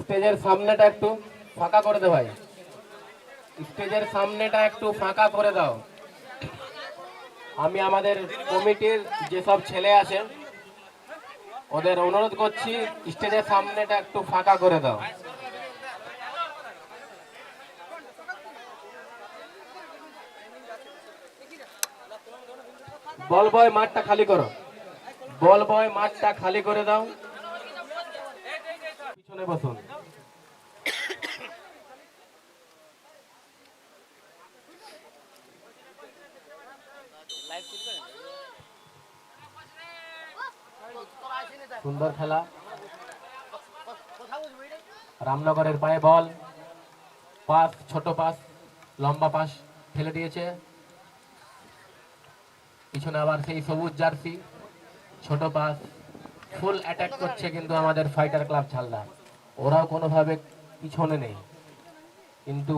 স্টেজের সামনেটা একটু ফাঁকা করে দে ভাই, স্টেজের সামনেটা একটু ফাঁকা করে দাও। আমি আমাদের কমিটির যেসব ছেলে আছে ওদের অনুরোধ করছি স্টেজের সামনেটা একটু ফাঁকা করে দাও। বল বয় মাঠটা খালি করো, বল বয় মাঠটা খালি করে দাও। পিছনে বসুন। সুন্দর খেলা, রামনগরের পায়ে বল, পাস, ছোট পাস, লম্বা পাস ফেলে দিয়েছে। পিছনে আবার সেই সবুজ জার্সি, ছোট পাস, ফুল অ্যাটাক করছে কিন্তু আমাদের ফাইটার ক্লাব ঝালদা। ওরাও কোনোভাবে পিছনে নেই, কিন্তু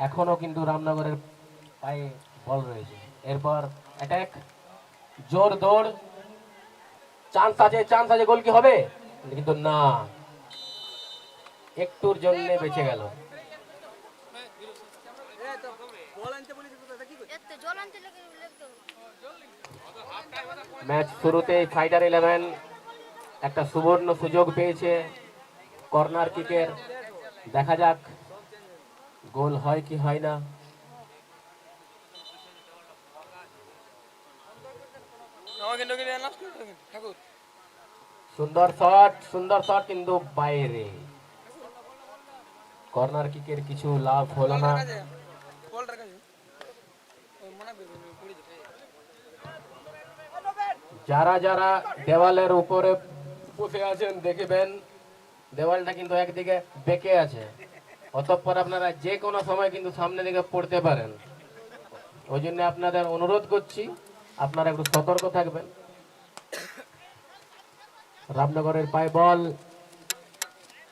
এখনো কিন্তু রামনগরের পায়ে বল রয়েছে। এরপর অ্যাটাক, জোর দৌড়, চান্স আছে, চান্স আছে, গোল কি হবে? কিন্তু না, একটুর জন্য বেঁচে গেল। ম্যাচ শুরুতেই ফাইটার 11 একটা সুবর্ণ সুযোগ পেয়েছে কর্নার কিকের। দেখা যাক গোল হয় কি হয় না। সুন্দর শট, সুন্দর শট, কিন্তু বাইরে। কর্নার কিকের কিছু লাভ হলো না। যারা যারা দেওয়ালের উপরে বসে আছেন দেখবেন দেওয়ালটা কিন্তু একদিকে বেঁকে আছে, অতঃপর আপনারা যে কোনো সময় কিন্তু সামনে দিকে পড়তে পারেন। ওই জন্য আপনাদের অনুরোধ করছি আপনারা একটু সতর্ক থাকবেন। রামনগরের পায়ে বল,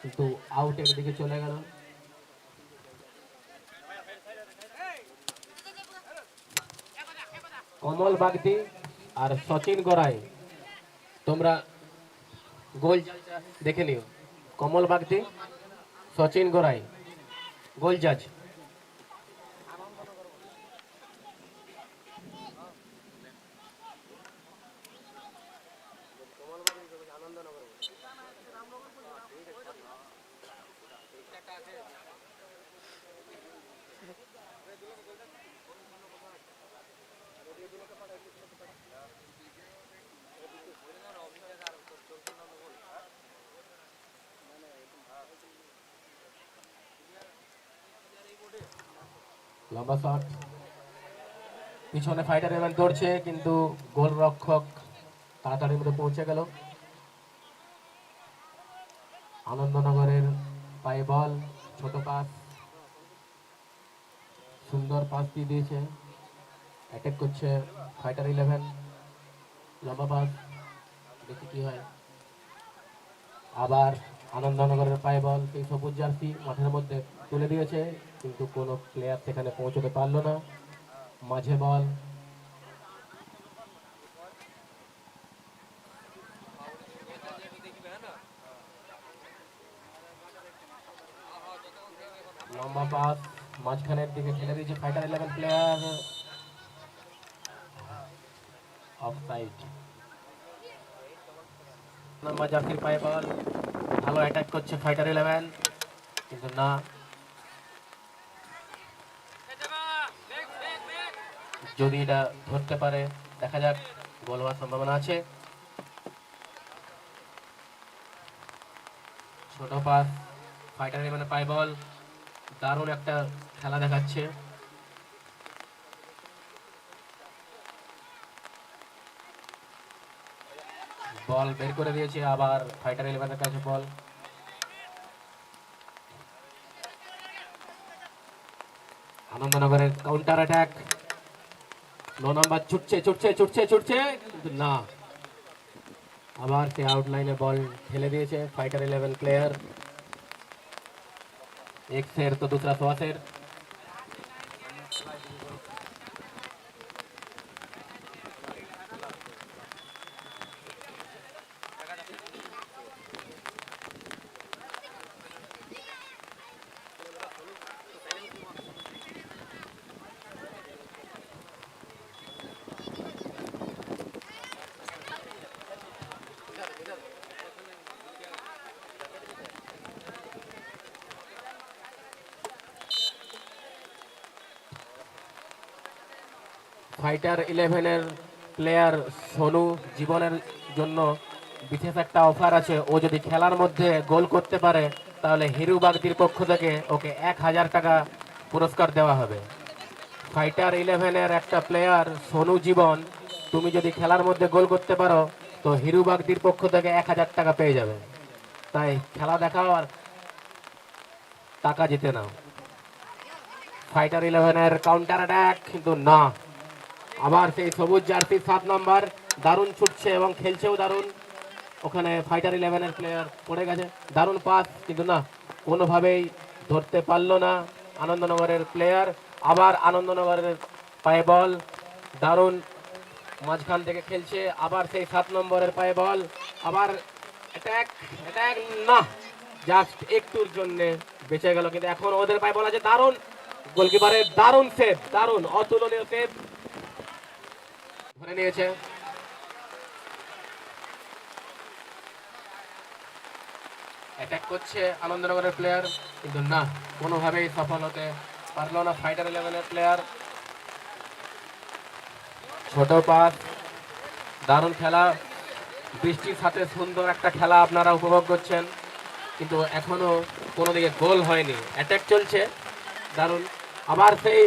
কিন্তু আউটের দিকে চলে গেল। কমল বাগদি আর সচিন গড়াই, তোমরা গোল দেখে নিও। কমল বাগদি, সচিন গড়াই গোল জাজ। লম্বা শট, পিছনে ফাইটার 11 দৌড়ছে কিন্তু গোল রক্ষক তাড়াতাড়ির মধ্যে পৌঁছে গেল। আনন্দনগরের পায়ে বল, ছোট পাস, সুন্দর পাস দিয়ে দিয়েছে। অ্যাটাক করছে ফাইটার 11, লম্বা পাস, দেখি কি হয়। আবার আনন্দনগরের পায়ে বল, সেই সবুজ জার্সি মাঠের মধ্যে তুলে দিয়েছে কিন্তু কোনো প্লেয়ার সেখানে পৌঁছতে পারলো না। মাঝে বল, লম্বা পাস মাঝখানের দিকে খেলে দিয়েছে ফাইটার 11 প্লেয়ার। অফসাইড। লম্বা জার্সির পায়ে বল, ভালো অ্যাটাক করছে ফাইটার 11, কিন্তু না। যদি এটা ধরতে পারে দেখা যাক, গোল হওয়ার সম্ভাবনা আছে। ছোট পাস, ফাইটার 11 পায়ে বল, দারুণ একটা খেলা দেখাচ্ছে। বল বের করে দিয়েছে, আবার ফাইটার 11 এর কাছে বল। আনন্দনগরের কাউন্টার অ্যাটাক, 9 নম্বর ছুটছে ছুটছে ছুটছে ছুটছে, কিন্তু না। আবার সে আউটলাইনে বল ফেলে দিয়েছে ফাইটার 11 প্লেয়ার। एक शेर तो दूसरा 100 शेर। ফাইটার 11-এর প্লেয়ার সোনু জীবনের জন্য বিশেষ একটা অফার আছে। ও যদি খেলার মধ্যে গোল করতে পারে তাহলে হিরু বাগদির পক্ষ থেকে ওকে 1000 টাকা পুরস্কার দেওয়া হবে। ফাইটার 11-এর একটা প্লেয়ার সোনু জীবন, তুমি যদি খেলার মধ্যে গোল করতে পারো তো হিরু বাগদির পক্ষ থেকে 1000 টাকা পেয়ে যাবে। তাই খেলা দেখাও আর টাকা জিতে নাও। ফাইটার 11-এর কাউন্টার অ্যাটাক, কিন্তু না, আবার সেই সবুজ জার্সি 7 নম্বর দারুণ ছুটছে এবং খেলছেও দারুণ। ওখানে ফাইটার 11-এর প্লেয়ার পড়ে গেছে, দারুণ পাস, কিন্তু না, কোনোভাবেই ধরতে পারলো না আনন্দনগরের প্লেয়ার। আবার আনন্দনগরের পায়ে বল, দারুণ মাঝখান থেকে খেলছে, আবার সেই 7 নম্বরের পায়ে বল, আবার অ্যাটাক অ্যাটাক, না, জাস্ট একটুর জন্য বেঁচে গেল। কিন্তু এখন ওদের পায়ে বল আছে, দারুণ গোলকিপারের দারুণ সেভ, দারুণ অতুলনীয় সেভ, ধরে নিয়েছে। অ্যাটাক করছে আনন্দনগরের প্লেয়ার, কিন্তু না, কোনোভাবেই সফল হতে পারলো না ফাইটার 11-এর প্লেয়ার। ছোট পাস, দারুণ খেলা, বৃষ্টির সাথে সুন্দর একটা খেলা আপনারা উপভোগ করছেন, কিন্তু এখনো কোনো দিকে গোল হয়নি। অ্যাটাক চলছে দারুণ, আবার সেই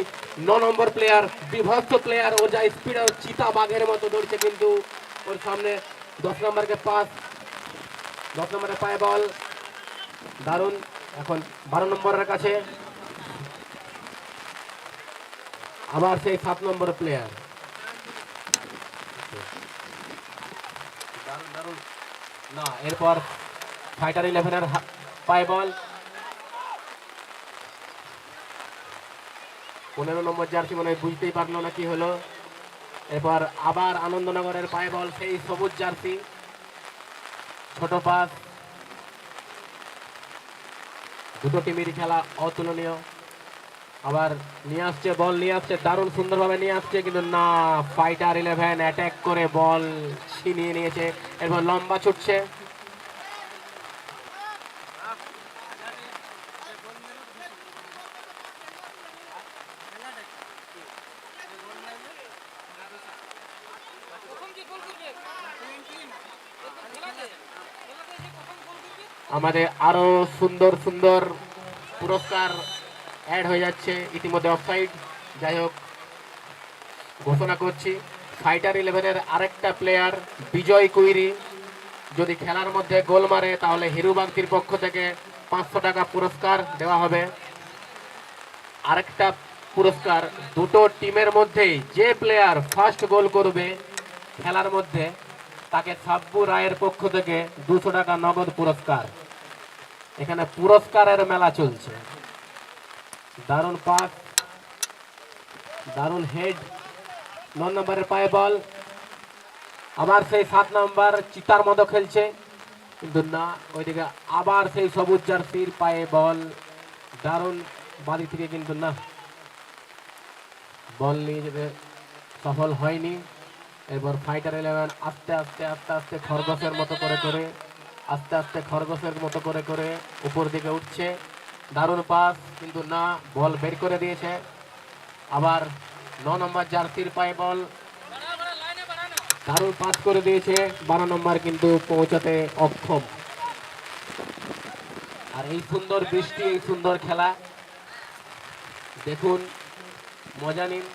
9 নম্বর প্লেয়ার, বিভৎস প্লেয়ার, ও যা স্পিড, চিতা বাঘের মতো দৌড়ছে, কিন্তু ওর সামনে 10 নম্বরকে পাস, 10 নম্বরের পায়ে বল, দারুণ। এখন 12 নম্বরের কাছে আবার সেই 7 নম্বর প্লেয়ার, দারুণ দারুণ, না, এরপর ফাইটার 11-এর পায়ে বল, 15 নম্বর জার্সি মনে হয় বুঝতেই পারলো না কি হলো। এরপর আবার আনন্দনগরের পায়ে বল, সেই সবুজ জার্সি, ছোট পাস, দুটো টিমেরই খেলা অতুলনীয়। আবার নিয়ে আসছে বল, নিয়ে আসছে দারুণ সুন্দরভাবে নিয়ে আসছে, কিন্তু না, ফাইটার 11 অ্যাটাক করে বল ছিনিয়ে নিয়েছে। এরপর লম্বা ছুটছে, আমাদের আরো সুন্দর সুন্দর পুরস্কার অ্যাড হয়ে যাচ্ছে ইতিমধ্যে। অফসাইড, যাই হোক, ঘোষণা করছি ফাইটার 11-এর আরেকটা প্লেয়ার বিজয় কুইরি যদি খেলার মধ্যে গোল মারে তাহলে হিরু বাগদির পক্ষ থেকে 500 টাকা পুরস্কার দেওয়া হবে। আরেকটা পুরস্কার, দুটো টিমের মধ্যেই যে প্লেয়ার ফার্স্ট গোল করবে খেলার মধ্যে তাকে সাব্বু রায়ের পক্ষ থেকে 200 টাকা নগদ পুরস্কার। এখানে পুরস্কারের মেলা চলছে। দারুণ পাস, দারুণ হেড, 9 নম্বরের পায়ে বল, আবার সেই 7 নম্বর চিতার মতো খেলছে, কিন্তু না, ওইদিকে আবার সেই সবুজ জার্সির পায়ে বল, দারুণ বাড়ি থেকে, কিন্তু না, বল নিয়ে যেতে সফল হয়নি। এরপর ফাইটার 11 আস্তে আস্তে আস্তে আস্তে খরগোশের মতো করে করে আস্তে আস্তে খরগোশের মতো করে করে উপর দিকে উঠছে, দারুণ পাস, কিন্তু না, বল বের করে দিয়েছে। আবার 9 নম্বর জার্সির পায়ে বল, দারুণ পাস করে দিয়েছে 12 নম্বর, কিন্তু পৌঁছাতে অক্ষম। আর এই সুন্দর বৃষ্টি, এই সুন্দর খেলা দেখুন, মজা নিন।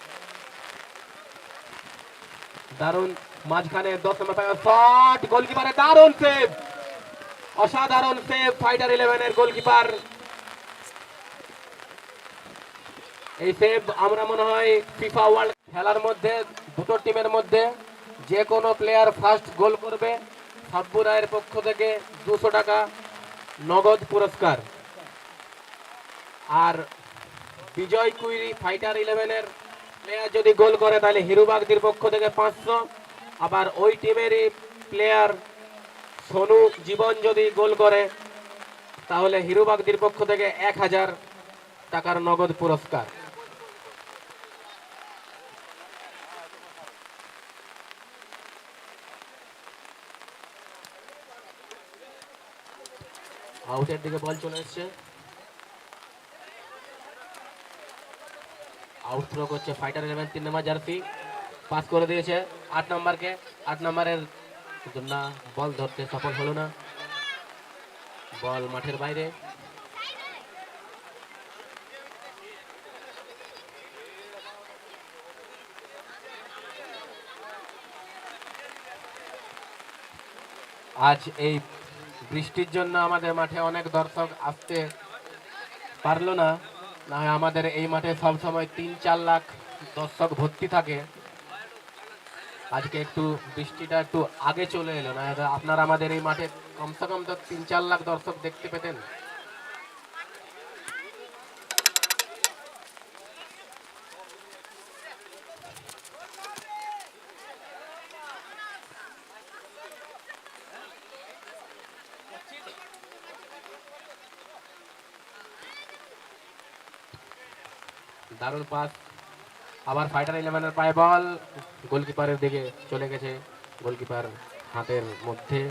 দারুণ মাঝখানে 10 নম্বর শট, গোলকিপারের দারুণ সেভ, অসাধারণ সেভ ফাইটার 11-এর গোলকিপার। এই সেভ আমরা মনে হয় ফিফা ওয়ার্ল্ড খেলার মধ্যে দুটো টিমের মধ্যে যে কোনো প্লেয়ার ফার্স্ট গোল করবে সাব্বু রায়ের পক্ষ থেকে 200 টাকা নগদ পুরস্কার। আর বিজয় কুইরি ফাইটার 11-এর প্লেয়ার যদি গোল করে তাহলে হিরু বাগদির পক্ষ থেকে 500। আবার ওই টিমেরই প্লেয়ার সোনু জীবন যদি গোল করে তাহলে হিরু বাগদির পক্ষ থেকে 1000 টাকার নগদ পুরস্কার। আউটের দিকে বল চলে এসছে, আউট থ্রো করছে ফাইটার 11 3 নম্বর জার্সি, পাস করে দিয়েছে 8 নম্বরকে। 8 নম্বরের কিন্তু না, বল ধরতে সফল হলো না, বল মাঠের বাইরে। আজ এই বৃষ্টির জন্য আমাদের মাঠে অনেক দর্শক আসতে পারলো না, না হয় আমাদের এই মাঠে সবসময় 3-4 লাখ দর্শক ভর্তি থাকে। আজকে একটু বৃষ্টিটা একটু আগে চলে এলো, না আপনারা আমাদের এই মাঠে কমসে কম তো 3-4 লাখ দর্শক দেখতে পেতেন। দারুণ পাস, আবার ফাইটার 11-এর পায়ে বল, গোলকিপারের দিকে চলে গেছে, গোলকিপার হাতের মধ্যে।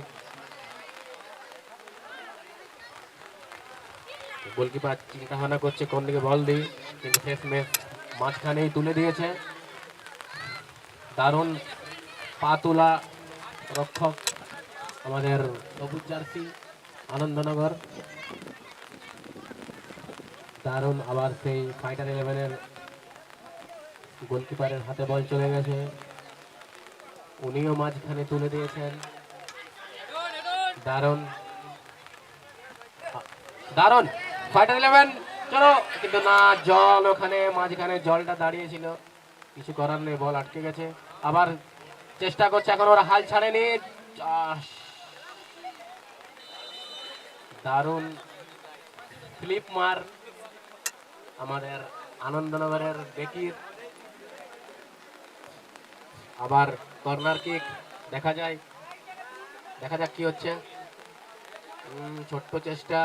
গোলকিপার চিন্তা ভাবনা করছে কোন দিকে বল দিই, কিন্তু শেষ ম্যাচ মাঝখানেই তুলে দিয়েছে। দারুণ পা তোলা রক্ষক আমাদের সবুজ জার্সি আনন্দনগর। দারুণ, আবার সেই ফাইটার 11-এর গোলকিপারের হাতে বল চলে গেছে, উনিও মাঝখানে তুলে দিয়েছেন। দারুণ দারুণ ফাইটার 11, চলো, কিন্তু না, জল ওখানে মাঝখানে জলটা দাঁড়িয়েছিল, কিছু করার নেই, বল আটকে গেছে। আবার চেষ্টা করছে, এখন ওরা হাল ছাড়েনি। দারুণ ফ্লিপ মার আমাদের আনন্দনগরের বেকির। আবার কর্নার কিক, দেখা যাক কি হচ্ছে। ছোট্ট চেষ্টা,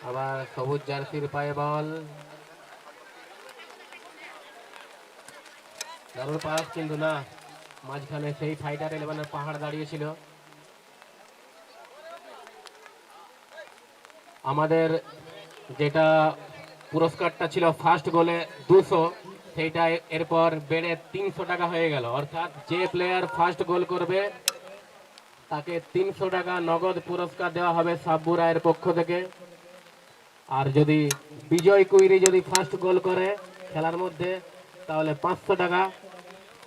আবার সবুজ জার্সির পায়ে বল, দারুণ পাস, কিন্তু না, মাঝখানে সেই ফাইটার 11-এর পাহাড় দাঁড়িয়েছিল। আমাদের যেটা পুরস্কারটা ছিল ফার্স্ট গোলে 200, সেইটা এরপর বেড়ে 300 টাকা হয়ে গেল, অর্থাৎ যে প্লেয়ার ফার্স্ট গোল করবে তাকে 300 টাকা নগদ পুরস্কার দেওয়া হবে সাব্বু রায়ের পক্ষ থেকে। আর যদি বিজয় কুইরি যদি ফার্স্ট গোল করে খেলার মধ্যে, তাহলে 500 টাকা।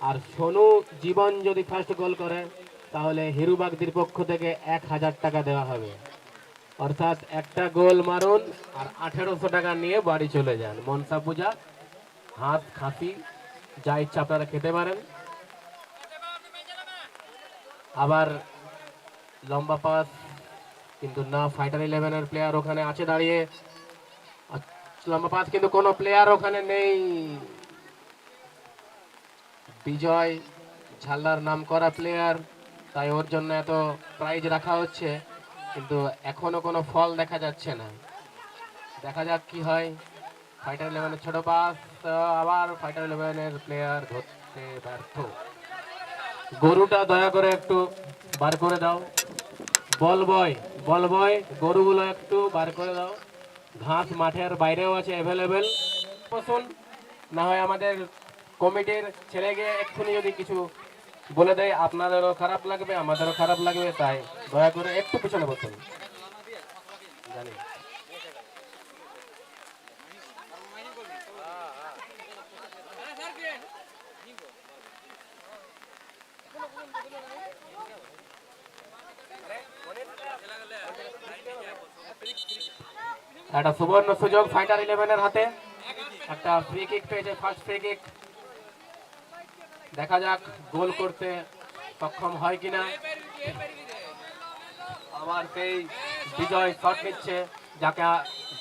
আর সোনু জীবন যদি ফার্স্ট গোল করে, তাহলে হিরুবাগদির পক্ষ থেকে 1000 টাকা দেওয়া হবে। অর্থাৎ একটা গোল মারুন আর 1800 টাকা নিয়ে বাড়ি চলে যান। মনসা পূজা, হাত, খাসি, যা ইচ্ছা আপনারা খেতে পারেন। আবার লম্বা পাস, কিন্তু না, ফাইটার 11-এর প্লেয়ার ওখানে আছে দাঁড়িয়ে। লম্বা পাস, কিন্তু কোনো প্লেয়ার ওখানে নেই। বিজয় ঝাল্লার নাম করা প্লেয়ার, তাই ওর জন্য এত প্রাইজ রাখা হচ্ছে, কিন্তু এখনো কোনো ফল দেখা যাচ্ছে না। দেখা যাক কি হয়। ফাইটার 11-এর ছোট পাস, আবার ফাইটার 11-এর প্লেয়ার ধরতে ব্যর্থ। গরুটা দয়া করে একটু বার করে দাও, বল বয় গরুগুলো একটু বার করে দাও। ঘাস মাঠের বাইরেও আছে অ্যাভেলেবেল, বসুন, না হয় আমাদের কমিটির ছেলে গিয়ে এক্ষুনি যদি কিছু বলে দেয়, আপনাদেরও খারাপ লাগবে, আমাদেরও খারাপ লাগবে, তাই দয়া করে একটু পিছনে বসুন। জানি একটা সুবর্ণ সুযোগ ফাইটার 11-এর হাতে, একটা ফ্রি কিক পেয়েছে, ফার্স্ট ফ্রি কিক। দেখা যাক গোল করতে সক্ষম হয় কিনা। আবার সেই বিজয় শট নিচ্ছে, যাকে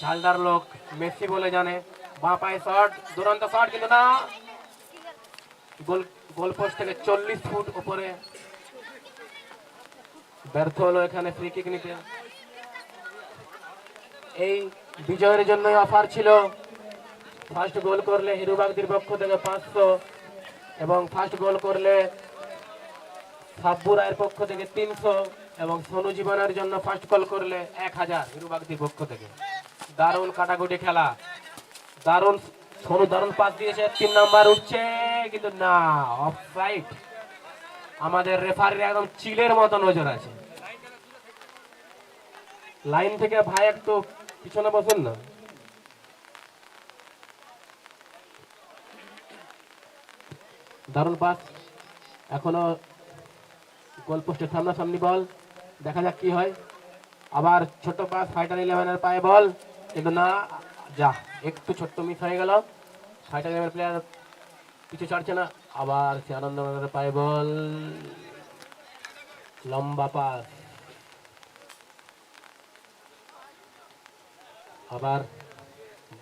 ঝালদার লোক মেসি বলে জানে। বাঁ পায়ে শট, দুরন্ত শট, কিন্তু না, গোল পোস্ট থেকে 40 ফুট উপরে ব্যর্থ হলো এখানে ফ্রি কিক নিতে। এই বিজয়ের জন্যই অফার ছিল, ফার্স্ট গোল করলে হিরুবাগদির পক্ষ থেকে 500, এবং ফার্স্ট গোল করলে সাব্বু রায়ের পক্ষ থেকে 300, এবং সোনু জীবনের জন্য ফার্স্ট গোল করলে 1000 হিরুবাগদির পক্ষ থেকে। দারুণ কাটাকুটি খেলা, দারুণ সোনু দারুণ পাস দিয়েছে, 3 নাম্বার উঠছে, কিন্তু না, অফসাইড। আমাদের রেফারির একদম চিলের মতো নজর আছে। লাইন থেকে ভাই একটু পিছনে বসুন না। দারুণ পাস, এখনো গোল পোস্টের সামনাসামনি বল, দেখা যাক কি হয়। আবার ছোট পাস, ফাইটার 11-এর পায়ে বল, কিন্তু না, যা একটু ছোট্ট মিস হয়ে গেল। ফাইটার 11 প্লেয়ার পিছু ছাড়ছে না। আবার সে আনন্দনগরের পায়ে বল, লম্বা পাস, আবার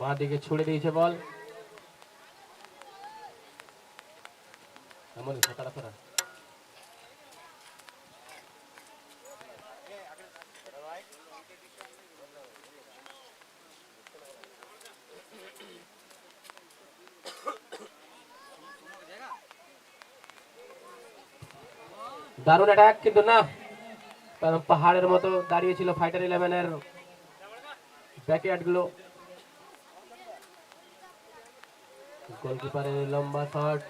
বাঁ দিকে ছুড়ে দিয়েছে বল, এমন সতারা। দারুণ অ্যাটাক, কিন্তু না, পাহাড়ের মতো দাঁড়িয়েছিল ফাইটার 11-এর ব্যাকয়ার্ড গুলো। গোলকিপারের লম্বা শট,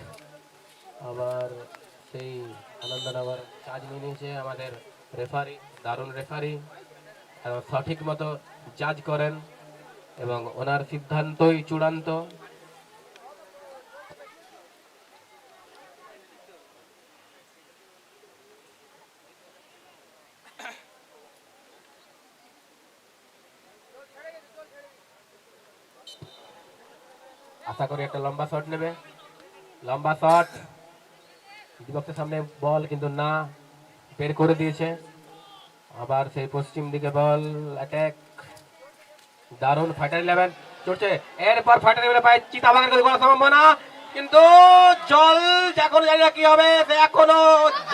আবার সেই আনন্দনগর কাজ নিয়ে নিয়েছে আমাদের রেফারি, দারুণ রেফারি, সঠিক মতো জাজ করেন এবং ওনার সিদ্ধান্তই চূড়ান্ত। আশা করি একটা লম্বা শট নেবে, লম্বা শট, বিপক্ষের সামনে বল, কিন্তু না, বের করে দিয়েছে। আবার সেই পশ্চিম দিকে বল, অ্যাটাক, দারুণ ফাইটার 11 চলছে। এরপর ফাইটার 11 পায় চিতাবাগের গোল করার সম্ভাবনা, কিন্তু জল এখনো জানি না কি হবে, এখনো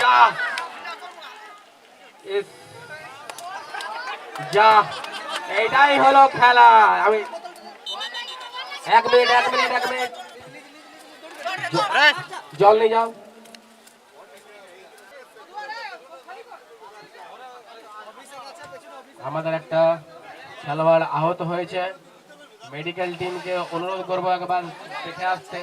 যা যা এইটাই হলো খেলা। আমি এক মিনিট জল নিয়ে যাও। আমাদের একটা খেলোয়াড় আহত হয়েছে, মেডিকেল টিমকে অনুরোধ করবো একবার দেখে আসতে।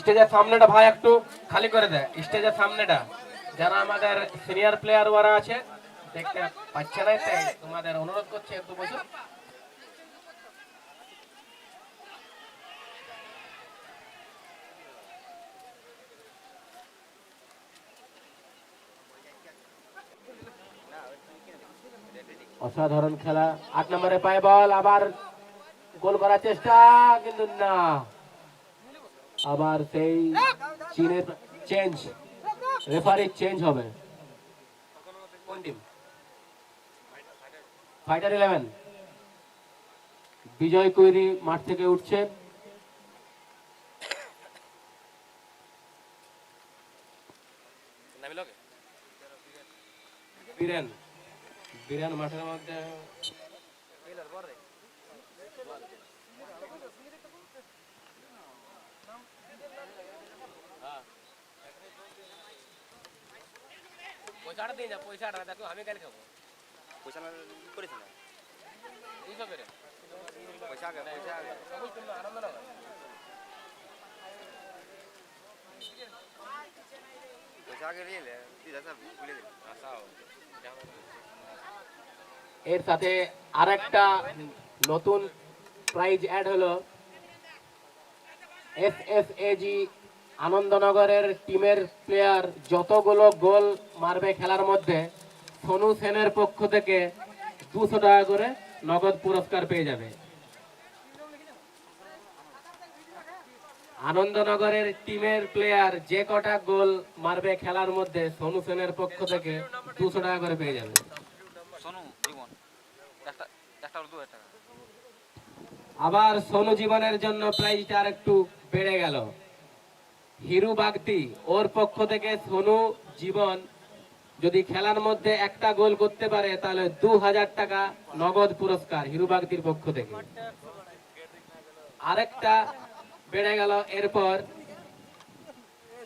স্টেজের সামনেটা ভাই একটু খালি করে দেয়, স্টেজের সামনেটা যারা আমাদের সিনিয়র প্লেয়ার ওরা আছে দেখতে পাচ্ছে না, তোমাদের অনুরোধ করছে একটু বসে। অসাধারণ খেলা, 8 নম্বরে পায়ে বল, আবার গোল করার চেষ্টা, কিন্তু না, আবার সেই চীনের চেঞ্জ, রেফারি চেঞ্জ হবে। কোন টিম? ফাইটার 11। বিজয় কৈরি মাঠ থেকে উঠছে। বীরেন বীরেন মাঠের মধ্যে, পয়সাটা দিয়ে যা, পয়সাটা দেখো আমি কাল খাবো, পয়সা করেছি না, বুঝতে পেরে পয়সা আগে আনন্দ না। এর সাথে আরেকটা নতুন প্রাইজ অ্যাড হলো, এসএসএজি আনন্দনগরের টিমের প্লেয়ার যতগুলো গোল মারবে খেলার মধ্যে, সোনু সেনের পক্ষ থেকে 200 টাকা করে নগদ পুরস্কার পেয়ে যাবে। আনন্দনগরের টিমের প্লেয়ার যে কটা গোল মারবে খেলার মধ্যে, সোনু সেনের পক্ষ থেকে 200 টাকা করে পেয়ে যাবে। আবার সোনু জীবনের জন্য প্রাইজটা আর একটু বেড়ে গেল। হিরু বাগতি, ওর পক্ষ থেকে সোনু জীবন যদি খেলার মধ্যে একটা গোল করতে পারে তাহলে 2000 টাকা নগদ পুরস্কার হিরু বাগতির পক্ষ থেকে। আরেকটা বেড়ে গেল, এরপর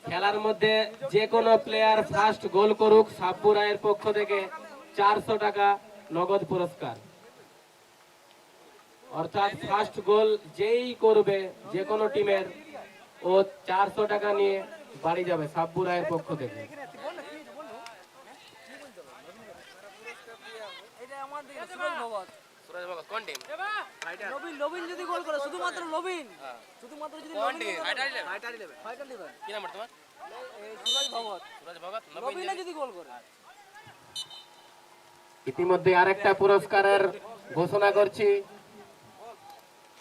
খেলার মধ্যে যে কোনো প্লেয়ার ফার্স্ট গোল করুক, সাব্বু রায়ের পক্ষ থেকে 400 টাকা নগদ পুরস্কার। অর্থাৎ ফার্স্ট গোল যেই করবে যে কোনো টিমের ও 400 টাকা নিয়ে বাড়ি যাবে সাব্বু রায়ের পক্ষ থেকে। ইতিমধ্যে আরেকটা পুরস্কারের ঘোষণা করছি।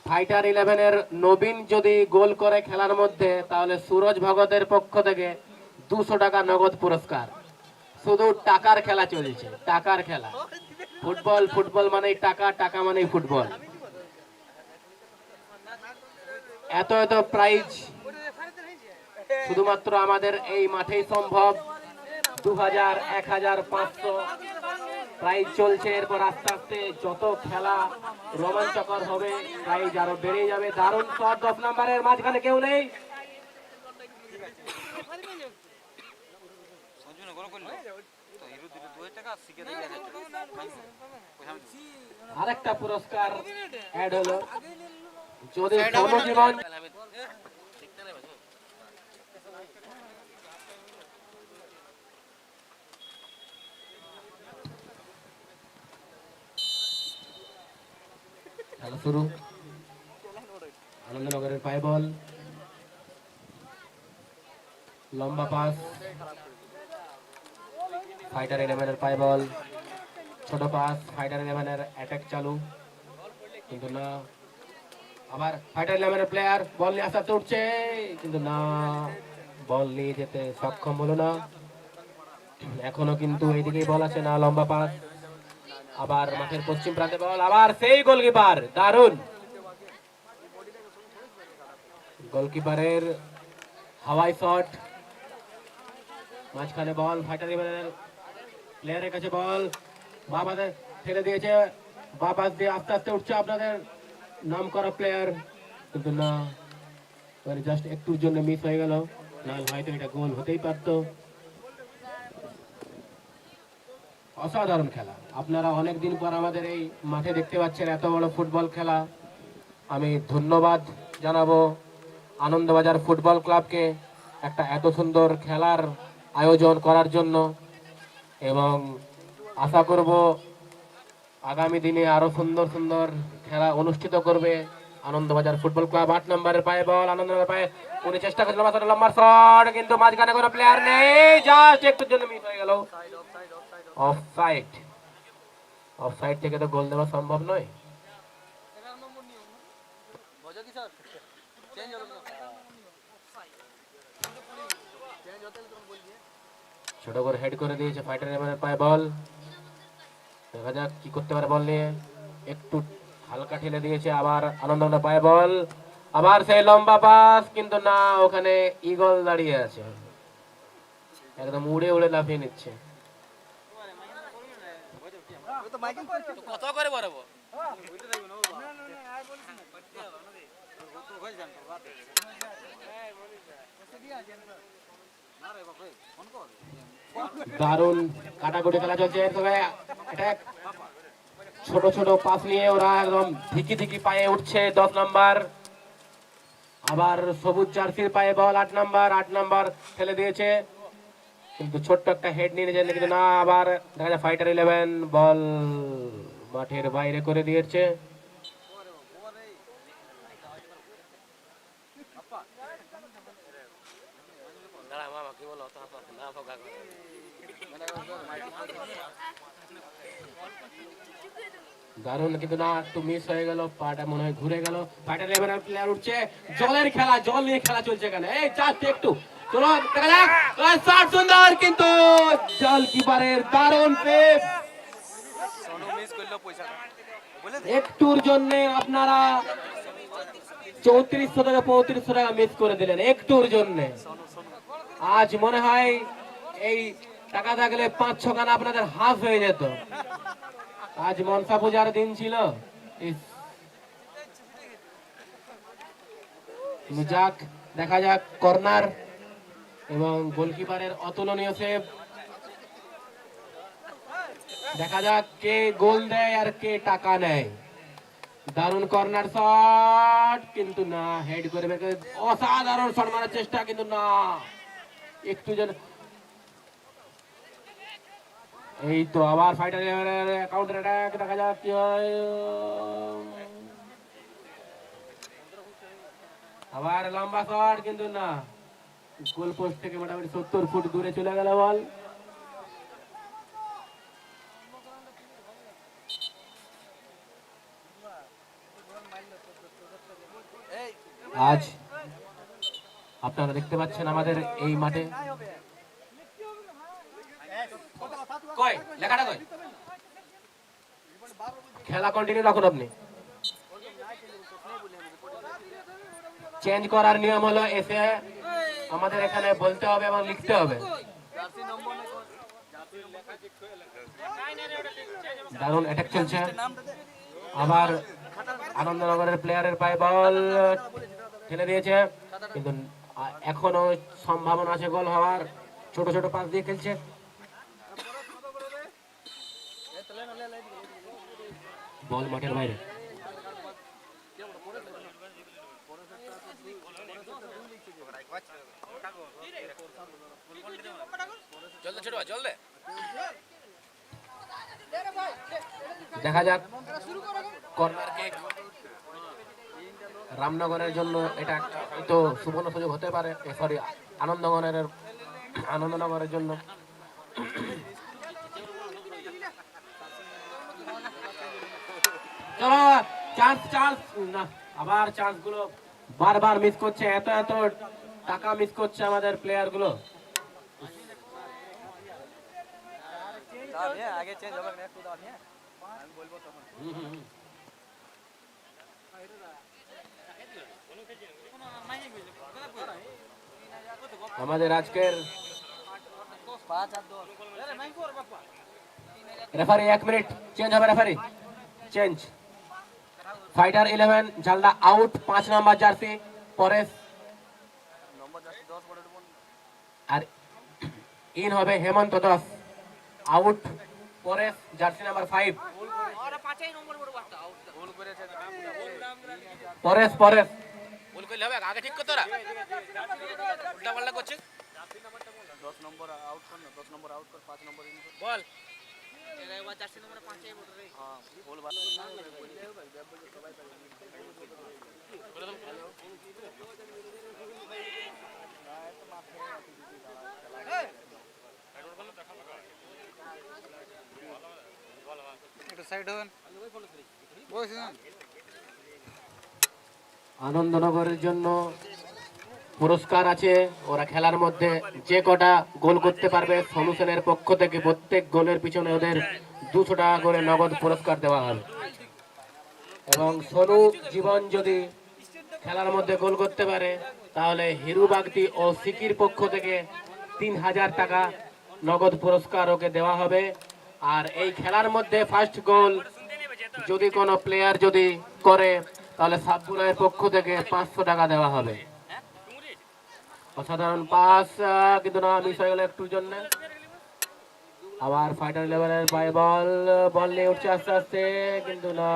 ফাইটার 11-এর নবীন যদি গোল করে খেলার মধ্যে, তাহলে সুরজ ভগতের পক্ষ থেকে 200 টাকা নগদ পুরস্কার। শুধু টাকার খেলা চলছে, টাকার খেলা। ফুটবল, ফুটবল মানেই টাকা, টাকা মানেই ফুটবল। এত এত প্রাইজ শুধুমাত্র আমাদের এই মাঠেই সম্ভব। 2000, 1000, 500 প্রাইজ চলছে। এরপর আস্তে আস্তে যত খেলা রোমাঞ্চকর হবে, প্রাইজ আরো বেড়ে যাবে। দারুণ শট, 10 নম্বরের মাঝখানে কেউ নেই। আরেকটা পুরস্কার অ্যাড হলো। যদি কর্মজীবন খেলা শুরু। আনন্দনগরের পায়ে বল, লম্বা পাস। ফাইটার 11-এর পায়ে বল, ছোট পাস। ফাইটার 11-এর অ্যাটাক চালু, কিন্তু না। আবার ফাইটার 11-এর প্লেয়ার বল নিয়ে আস্তে আস্তে উঠছে, কিন্তু না, বল নিয়ে যেতে সক্ষম হলো না। এখনো কিন্তু এইদিকেই বল আছে না। লম্বা পাস, আবার মাঠের পশ্চিম প্রান্তে বল, আবার সেই গোলকিপার। দারুণ গোলকিপারের হাওয়াই শট। মাঝখানে বল, ফাইটার 11-এর প্লেয়ারের কাছে বল, বাবাদের ঠেলে দিয়েছে। বাবাস দিয়ে আস্তে আস্তে উঠছে আপনাদের নাম করা প্লেয়ার, কিন্তু না, জাস্ট একটুর জন্য মিস হয়ে গেল। না হয়তো এটা গোল হতেই পারতো। অসাধারণ খেলা। আপনারা অনেকদিন পর আমাদের এই মাঠে দেখতে পাচ্ছেন এত বড় ফুটবল খেলা। আমি ধন্যবাদ জানাবো আনন্দবাজার ফুটবল ক্লাবকে একটা এত সুন্দর খেলার আয়োজন করার জন্য, এবং আশা করব আগামী দিনে আরো সুন্দর সুন্দর খেলা অনুষ্ঠিত করবে আনন্দবাজার ফুটবল ক্লাব। 8 নম্বরের পায়ে বল, আনন্দবাজার পায়ে উনি চেষ্টা করছিলেন লম্বা শট, কিন্তু মাঝখানে কোনো প্লেয়ার নেই, জাস্ট একটুর জন্য মিস হয়ে গেল। অফসাইড। অফসাইড থেকে তো গোল দেওয়া সম্ভব নয়। ছোট করে হেড করে দিয়েছে ফাইটার 11-এর পায়ে বল। দেখা যাক কি করতে পারে বল নিয়ে। একটু হালকা ঠেলে দিয়েছে, আবার আনন্দবাজার পায়ে বল, আবার সেই লম্বা পাস, কিন্তু না, ওখানে ঈগল দাঁড়িয়ে আছে, একদম উড়ে উড়ে লাফিয়ে নিচ্ছে। কত করে বরাবর দারুণ কাটাকুটি খেলা চলছে। তবে ছোট ছোট পাস নিয়ে ওরা একদম ধিকি ধিকি পায়ে উঠছে। 10 নম্বর, আবার সবুজ জার্সির পায়ে বল। 8 নম্বর, 8 নম্বর ফেলে দিয়েছে, কিন্তু ছোট্ট একটা হেড নিয়ে নিয়েছে, কিন্তু না, আবার দেখা যায় ফাইটার 11 বল মাঠের বাইরে করে দিয়েছে। দারুণ, কিন্তু না, একটু মিস হয়ে গেল, পাটা মনে হয় ঘুরে গেল। ফাইটার 11 প্লেয়ার উঠছে। জলের খেলা, জল নিয়ে খেলা চলছে এখানে। এই জাস্ট একটু চলো দেখা যাক। শট সুন্দর, কিন্তু জল কিপারের দারুণ সেভ। একটুর জন্য আপনারা 3400 থেকে 3500 টাকা মিস করে দিলেন, একটুর জন্য। আজ মনে হয় এই টাকা থাকলে 5-6 খানা আপনাদের হাফ হয়ে যেত। আজ মনসা পূজার দিন ছিল। যাক, দেখা যাক কর্নার এবং গোলকিপারের অতুলনীয় সেভ। দেখা যাক কে গোল দেয় আর কে টাকা নেয়। দারুণ কর্নার শট, কিন্তু না, হেড করে বের করে অসাধারণ শট মারার চেষ্টা, কিন্তু না, একটু যেন। এই তো আবার ফাইটার কাউন্টার অ্যাটাক, দেখা যাক কি হয়। আবার লম্বা শট, কিন্তু না, গোল পোস্ট থেকে মোটামুটি 70 ফুট দূরে চলে গেল বল। আজ আপনারা দেখতে পাচ্ছেন আমাদের এই মাঠে খেলা কন্টিনিউ রাখুন। আপনি চেঞ্জ করার নিয়ম হলো এসে আমাদের এখানে বলতে হবে এবং লিখতে হবে। দারুণ অ্যাটাক চলছে, আবার আনন্দনগরের প্লেয়ারের পায়ে বল ঠেলে দিয়েছে, কিন্তু এখনো সম্ভাবনা আছে গোল হওয়ার। ছোট ছোট পাস দিয়ে খেলছে। বল মাঠের বাইরে। দেখা যাক কর্নার কিক রামনগরের জন্য এটা হয়তো সুবর্ণ সুযোগ হতে পারে, সরি আনন্দনগরের জন্য। চলো চান্স চান্স, না, আবার চান্স গুলো বারবার মিস করছে, এত এত টাকা মিস করছে আমাদের প্লেয়ার গুলো। আগে চেঞ্জ হবে না, একটু দাও হ্যাঁ, আমি বলবো তখন। আমাদের আজকের রেফারি 1 মিনিট, চেঞ্জ হবে, referee change. Fighter 11 Jhalda out, 5 নম্বর জার্সি পরেশ, আর ইন হবে Hemanta Das. Out Paresh, jersey number 5 Paresh. Paresh ভুল করলে হবে, আগে ঠিক করতে ওরা উল্টা পাল্টা করছে। 10 নম্বর আউট কর না, 10 নম্বর আউট কর, 5 নম্বর ইন বল। এরা এবার জার্সি নম্বর 5 এ বল রে। হ্যাঁ বল ভালো না বললে হবে, ব্যাপ বলে সবাই পারে। একটু সাইড হন, বসুন। আনন্দনগরের জন্য পুরস্কার আছে, ওরা খেলার মধ্যে যে কটা গোল করতে পারবে সলিউশনের পক্ষ থেকে প্রত্যেক গোলের পিছনে ওদের 200 টাকা করে নগদ পুরস্কার দেওয়া হবে। এবং সোনু জীবন যদি খেলার মধ্যে গোল করতে পারে তাহলে হিরু বাগদি ও সিকির পক্ষ থেকে 3000 টাকা নগদ পুরস্কার ওকে দেওয়া হবে। আর এই খেলার মধ্যে ফার্স্ট গোল যদি কোনো প্লেয়ার যদি করে তাহলে সাবগুলের পক্ষ থেকে 500 টাকা দেওয়া হবে। অসাধারণ পাস, কিন্তু না, মিস হয়ে গেল একটুর জন্য। আবার ফাইটার লেভেলের পায়ে বল, বল নিয়ে উঠছে আস্তে আস্তে, কিন্তু না,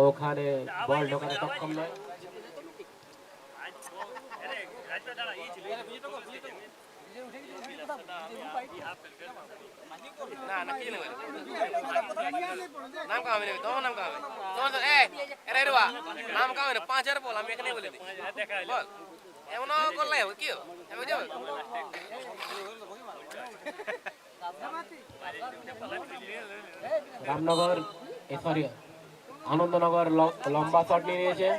ওখানে বল ঢোকাতে সক্ষম নয়। নাম কাম নেই, তোমার নাম কাম তোমার এ রেরবা নাম কাম না 5000 বল, আমি এখানে বলে দিই বল। এমন করলে কি আমি যাব রামনগর, সরি আনন্দনগর লম্বা শট নিয়ে নিয়েছে।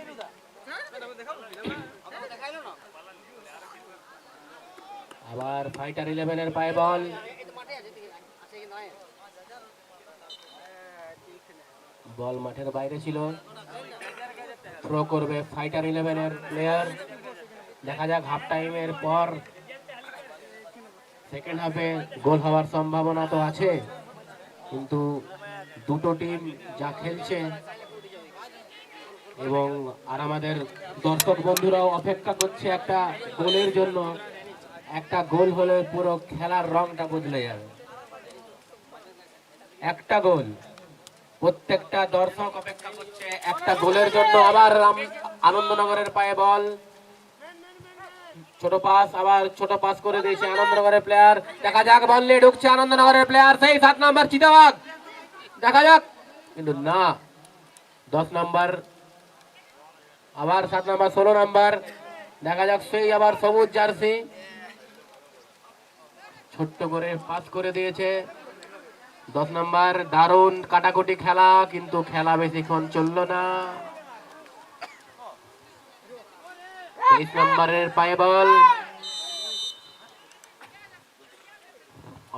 আবার ফাইটার 11 এর পায়ে বল, বল মাঠের বাইরে ছিল, থ্রো করবে ফাইটার 11 এর প্লেয়ার। দেখা যাক হাফ টাইমের পর সেকেন্ড হাফে গোল হওয়ার সম্ভাবনা তো আছে, কিন্তু দুটো টিম যা খেলছে এবং আর আমাদের দর্শক বন্ধুরাও অপেক্ষা করছে একটা গোলের জন্য। একটা গোল হলে পুরো খেলার রংটা বদলে যাবে। একটা গোল প্রত্যেকটা দর্শক অপেক্ষা করছে একটা গোলের জন্য। আবার আনন্দনগরের পায়ে বল, ছোট পাস, আবার ছোট পাস করে দিয়েছে আনন্দনগরের প্লেয়ার। দেখা যাক, বল নিয়ে ঢুকছে আনন্দনগরের প্লেয়ার, সেই 7 নম্বর চিতাবাঘ, দেখা যাক, কিন্তু না। 10 নম্বর, আবার 7 নম্বর, 16 নম্বর, দেখা যাক, সেই আবার সবুজ জার্সি ছোট্ট করে পাস করে দিয়েছে 10 নম্বর। দারুণ কাটাকুটি খেলা, কিন্তু খেলা বেশিক্ষণ চললো না। 23 নম্বরের পায়ে বল,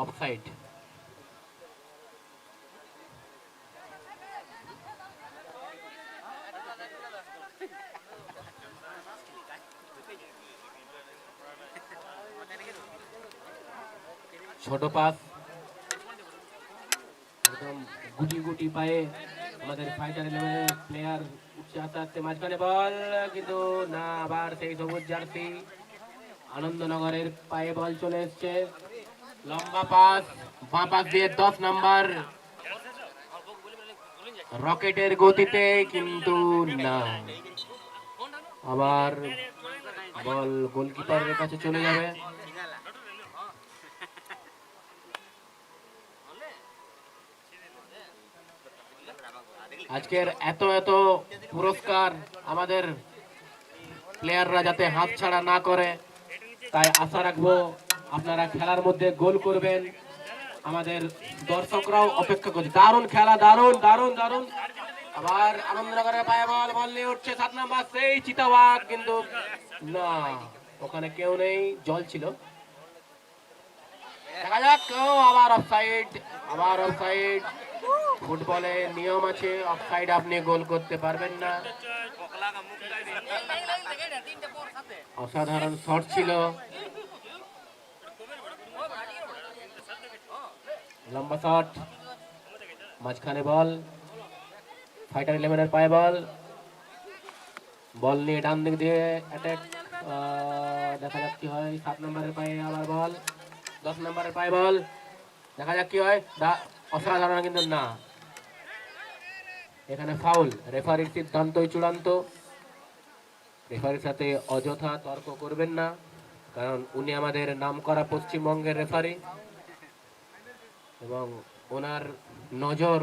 অফসাইড। ছোট পাস, একদম গুটি গুটি পায়ে আমাদের ফাইটার 11 প্লেয়ার উঠছে আস্তে আস্তে। মাঝখানে বল, কিন্তু না। আবার সেই সবুজ জার্সি আনন্দনগরের পায়ে বল চলে এসছে। লম্বা পাস, বাঁ পাশ দিয়ে 10 নম্বর রকেটের গতিতে, কিন্তু না। আবার বল গোলকিপারের কাছে চলে যাবে। আজকের এত এত পুরস্কার আমাদের প্লেয়াররা যাতে হাতছাড়া না করে, তাই আশা রাখবো আপনারা খেলার মধ্যে গোল করবেন। আমাদের দর্শকরাও অপেক্ষা করছে। দারুণ খেলা, দারুণ দারুণ দারুণ। আবার আনন্দনগরের পায়ে বল, বল নিয়ে উঠছে 7 নম্বর, সেই চিতাবাঘ, কিন্তু না, ওখানে কেউ নেই, জল ছিল। দেখা যাক, আবার অফসাইড, আবার অফসাইড। ফুটবলে নিয়ম আছে, অফসাইড আপনি গোল করতে পারবেন না। অসাধারণ শট ছিল, লম্বা শট, মাঝখানে বল, ফাইটার 11 পায়ে বল, বল নিয়ে ডান দিক দিয়ে অ্যাটাক। দেখা যাক কি হয়। 7 নম্বরের পায়ে আবার বল, 10 নম্বরের পায়ে বল, দেখা যাক কি হয়। অসাধারণ, কিন্তু না, এখানে ফাউল। রেফারির সিদ্ধান্তই চূড়ান্ত। রেফারির সাথে অযথা তর্ক করবেন না, কারণ উনি আমাদের নামকরা পশ্চিমবঙ্গের রেফারি এবং ওনার নজর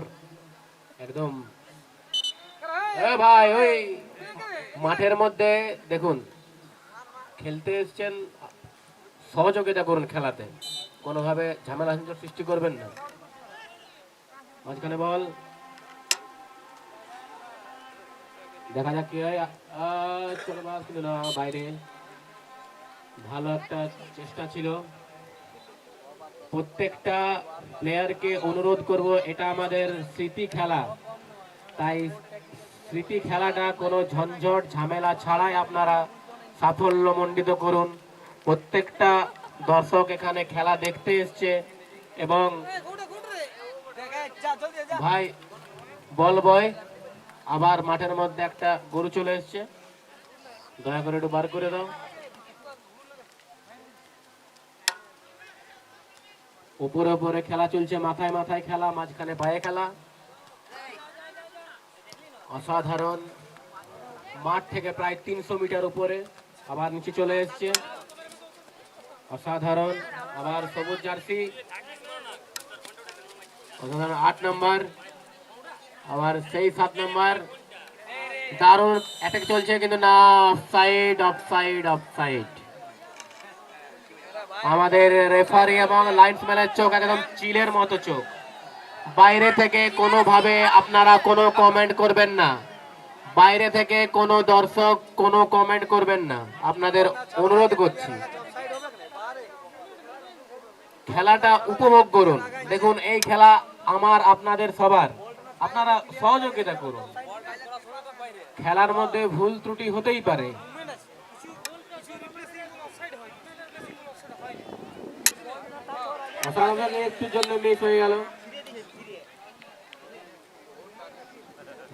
একদম। ভাই, ওই মাঠের মধ্যে দেখুন, খেলতে এসছেন, সহযোগিতা করুন খেলাতে, কোনোভাবে ঝামেলা সৃষ্টি করবেন না। মাঝখানে বল, দেখা যাক কি হয়। চলে বাস, কিন্তু না, বাইরে। ভালো একটা চেষ্টা ছিল। প্রত্যেকটা প্লেয়ারকে অনুরোধ করব, এটা আমাদের স্মৃতি খেলা, তাই স্মৃতি খেলাটা কোনো ঝঞ্ঝট ঝামেলা ছাড়াই আপনারা সাফল্যমণ্ডিত করুন। প্রত্যেকটা দর্শক এখানে খেলা দেখতে এসছে, এবং ভাই বল বয়, আবার মাঠের মধ্যে একটা গরু চলে এসছে, দয়া করে একটু বার করে দাও। উপরে উপরে খেলা চলছে, মাথায় মাথায় খেলা, মাঝখানে পায়ে খেলা, অসাধারণ। মাঠ থেকে প্রায় 300 মিটার উপরে, আবার নিচে চলে এসছে, অসাধারণ। আবার সবুজ জার্সি, অসাধারণ 8 নম্বর, আবার সেই 7 নম্বর, দারুণ অ্যাটাক চলছে, কিন্তু না, অফসাইড অফসাইড অফসাইড। আমাদের রেফারি এবং লাইনসম্যানের চোখ একদম চিলের মতো চোখ। বাইরে থেকে কোনোভাবে আপনারা কোনো কমেন্ট করবেন না, বাইরে থেকে কোনো দর্শক কোনো কমেন্ট করবেন না, আপনাদের অনুরোধ করছি। খেলাটা উপভোগ করুন। দেখুন, এই খেলা আমার আপনাদের সবার, আপনারা সহযোগিতা করুন। খেলার মধ্যে ভুল ত্রুটি হতেই পারে। একটুর জন্য মিস হয়ে গেল।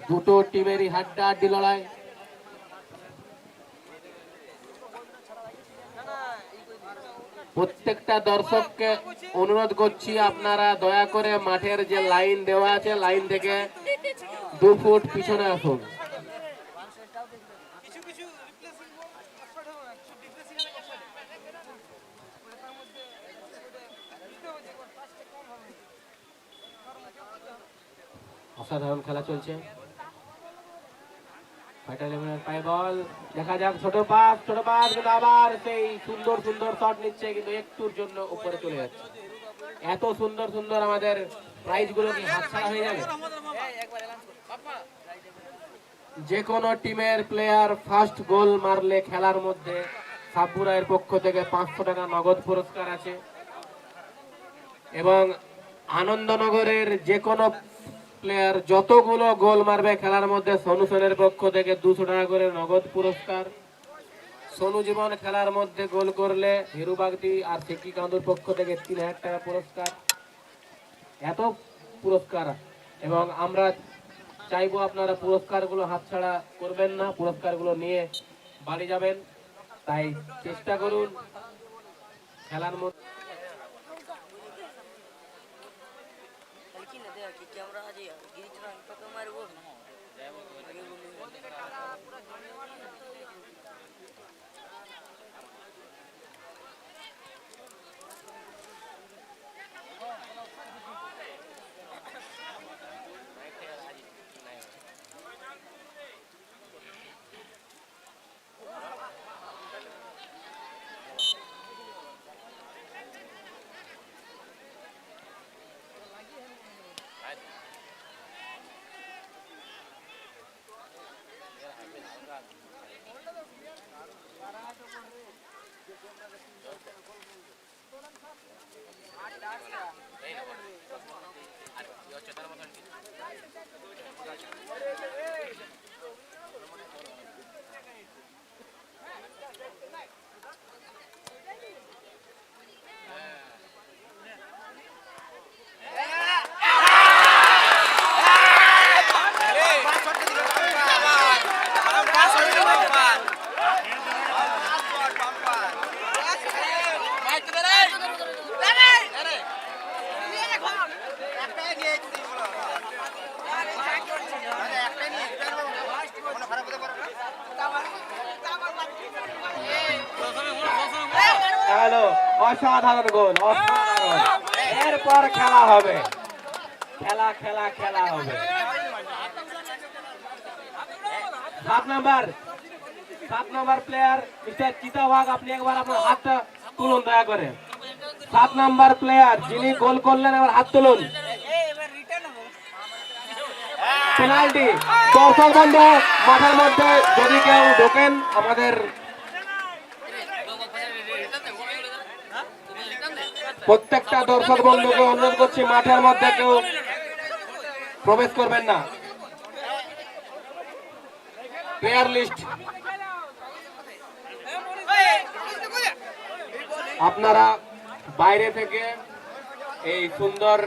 দুটো টিমেরই হাড্ডাহাড্ডি লড়াই। প্রত্যেকটা দর্শককে অনুরোধ করছি, আপনারা দয়া করে মাঠের যে লাইন দেওয়া আছে লাইন থেকে 2 ফুট পিছনে আসুন। অসাধারণ খেলা চলছে। পায় বল, দেখা যাক, ছোট পাস কিন্তু আবার সেই সুন্দর সুন্দর শট নিচ্ছে, কিন্তু একটুর জন্য উপরে চলে যাচ্ছে। এত সুন্দর সুন্দর আমাদের প্রাইজ গুলো কি হাতছাড়া হয়ে যাবে? যে কোনো টিমের প্লেয়ার ফার্স্ট গোল মারলে খেলার মধ্যে সাবুরাইয়ের পক্ষ থেকে 500 টাকা নগদ পুরস্কার আছে, এবং আনন্দনগরের যে কোনো প্লেয়ার যতগুলো গোল মারবে খেলার মধ্যে সনুসনের পক্ষ থেকে 200 টাকা করে নগদ পুরস্কার। সোনু জীবন খেলার মধ্যে গোল করলে হিরুবাগদি আর সিকি কান্দুর পক্ষ থেকে 3000 টাকা পুরস্কার। এত পুরস্কার, এবং আমরা চাইবো আপনারা পুরস্কারগুলো হাতছাড়া করবেন না, পুরস্কারগুলো নিয়ে বাড়ি যাবেন। তাই চেষ্টা করুন খেলার মধ্যে। অসাধারণ গোল, অসাধারণ। এরপর খেলা হবে, খেলা খেলা খেলা হবে। 7 নাম্বার প্লেয়ার মিস্টার চিতাবাগ, আপনি একবার আপনার হাতটা তুলুন দয়া করে। 7 নাম্বার প্লেয়ার যিনি গোল করলেন, এবার হাত তুলুন। পেনাল্টি। দর্শক বন্ধু, মাঠের মধ্যে যদি কেউ ঢোকেন, আমাদের প্রত্যেকটা দর্শক বন্ধুকে অনুরোধ করছি মাঠের মধ্যে কেউ প্রবেশ করবেন না। প্লেয়ার লিস্ট আপনারা বাইরে থেকে এই সুন্দর